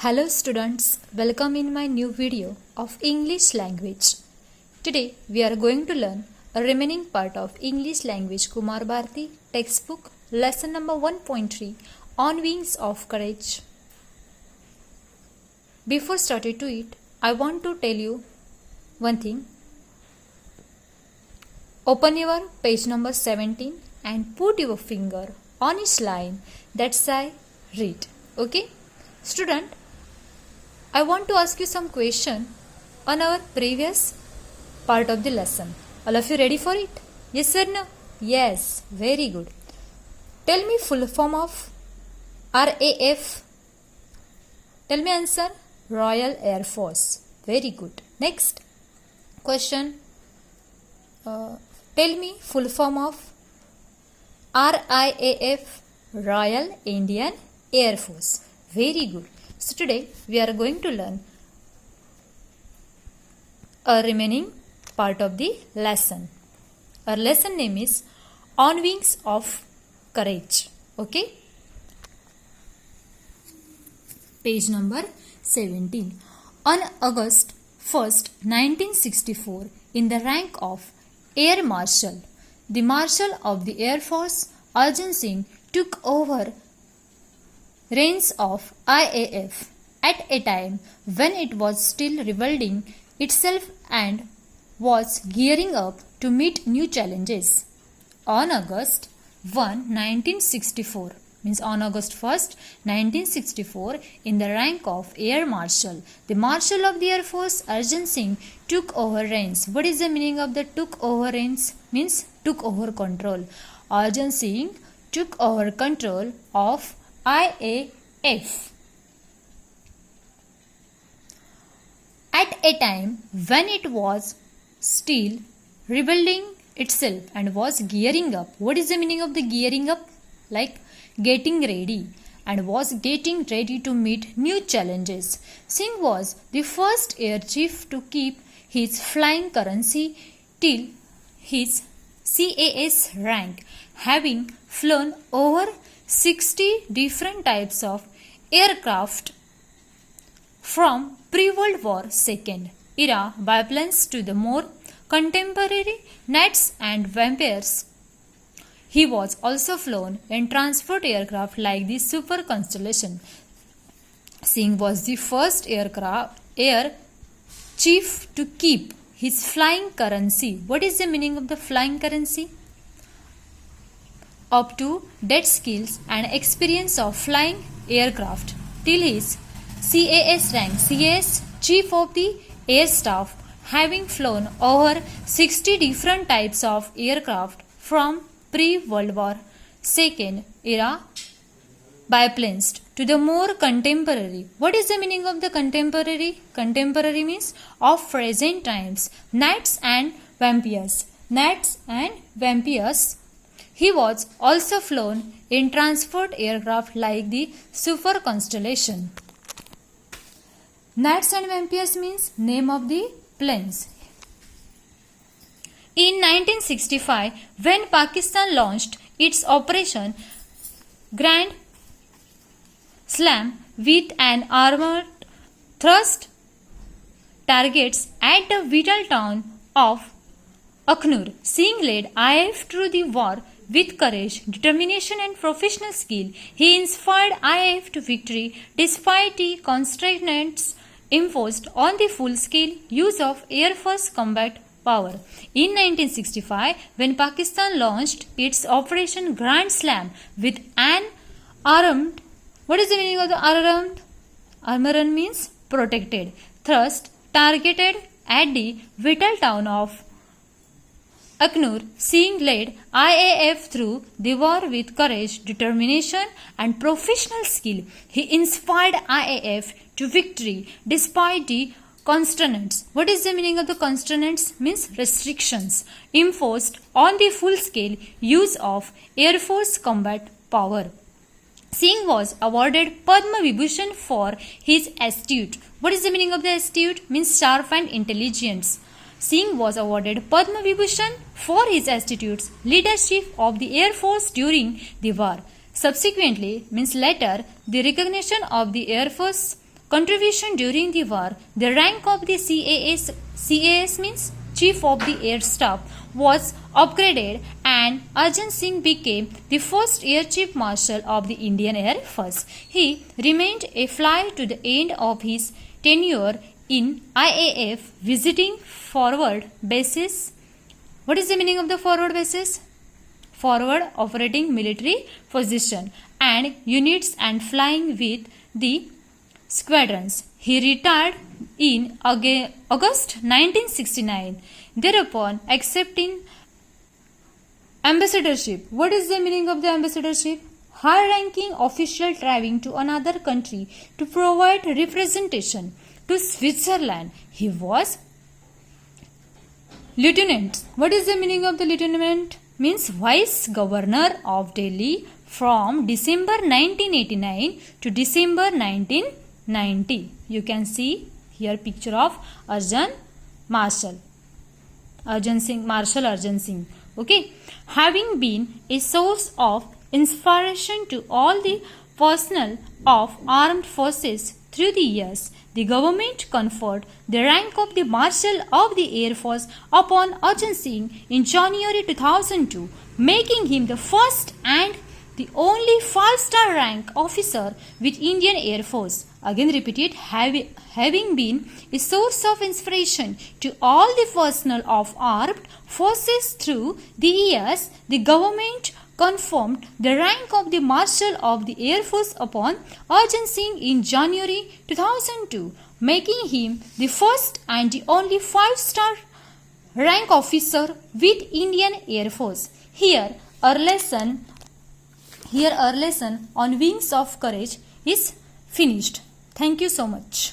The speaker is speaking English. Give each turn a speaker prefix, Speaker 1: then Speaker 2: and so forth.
Speaker 1: Hello students, welcome in my new video of English language. Today we are going to learn a remaining part of English language Kumar Bharati textbook lesson number 1.3 on wings of courage. Before starting to it, I want to tell you one thing. Open your page number 17 and put your finger on each line that I read. Okay? Student, I want to ask you some question on our previous part of the lesson. All of you ready for it? Yes or no? Yes, very good. Tell me full form of RAF. Tell me answer. Royal Air Force. Very good. Next question. Tell me full form of RIAF. Royal Indian Air Force. Very good. So today we are going to learn a remaining part of the lesson. Our lesson name is On Wings of Courage. Okay. Page number 17. On August 1st, 1964, in the rank of Air Marshal, the Marshal of the Air Force, Arjun Singh, took over reins of IAF at a time when it was still rebuilding itself and was gearing up to meet new challenges. On August 1, 1964, means on August 1st, 1964, in the rank of Air Marshal, the Marshal of the Air Force, Arjun Singh, took over reins. What is the meaning of the took over reins? Means took over control. Arjun Singh took over control of IAF at a time when it was still rebuilding itself and was gearing up. What is the meaning of the gearing up? Like getting ready, and was getting ready to meet new challenges. Singh was the first air chief to keep his flying currency till his CAS rank, having flown over 60 different types of aircraft from pre-World War II era biplanes to the more contemporary Knights and Vampires. He was also flown in transport aircraft like the Super Constellation. Singh was the first air chief to keep his flying currency. What is the meaning of the flying currency? Up to dead skills and experience of flying aircraft till his CAS rank, CAS Chief of the Air Staff, having flown over 60 different types of aircraft from pre-World War II era biplanes to the more contemporary. What is the meaning of the contemporary? Contemporary means of present times. Knights and Vampires. Knights and Vampires. He was also flown in transport aircraft like the Super Constellation. Knights and Vampires means name of the planes. In 1965, when Pakistan launched its Operation Grand Slam with an armored thrust targets at the vital town of Akhnur, Singh led IAF through the war with courage, determination and professional skill. He inspired IAF to victory despite the constraints imposed on the full-scale use of Air Force combat power. In 1965, when Pakistan launched its Operation Grand Slam with an armed, what is the meaning of the armed? Armored means protected. Thrust targeted at the vital town of Akhnur, Singh led IAF through the war with courage, determination and professional skill. He inspired IAF to victory despite the constraints. What is the meaning of the constraints? Means restrictions imposed on the full-scale use of Air Force combat power. Singh was awarded Padma Vibhushan for his astute. What is the meaning of the astute? Means sharp and intelligence. Singh was awarded Padma Vibhushan for his astute leadership of the Air Force during the war. Subsequently, means later, the recognition of the Air Force contribution during the war, the rank of the CAS means Chief of the Air Staff was upgraded and Arjan Singh became the first Air Chief Marshal of the Indian Air Force. He remained a flight to the end of his tenure in IAF, visiting forward bases. What is the meaning of the forward bases? Forward operating military position and units and flying with the squadrons. He retired in August 1969, thereupon accepting ambassadorship. What is the meaning of the ambassadorship? High-ranking official traveling to another country to provide representation. To Switzerland, he was lieutenant. What is the meaning of the lieutenant? Means Vice Governor of Delhi from December 1989 to December 1990. You can see here picture of Arjan Marshal. Marshal Arjan Singh. Okay. Having been a source of inspiration to all the personnel of armed forces through the years, the government conferred the rank of the Marshal of the Air Force upon Arjan Singh in January 2002, making him the first and the only 5-star rank officer with Indian Air Force. Again repeated, having been a source of inspiration to all the personnel of armed forces through the years, the government confirmed the rank of the Marshal of the Air Force upon Arjan Singh in January 2002, making him the first and the only 5-star rank officer with Indian Air Force. Here our lesson on Wings of Courage is finished. Thank you so much.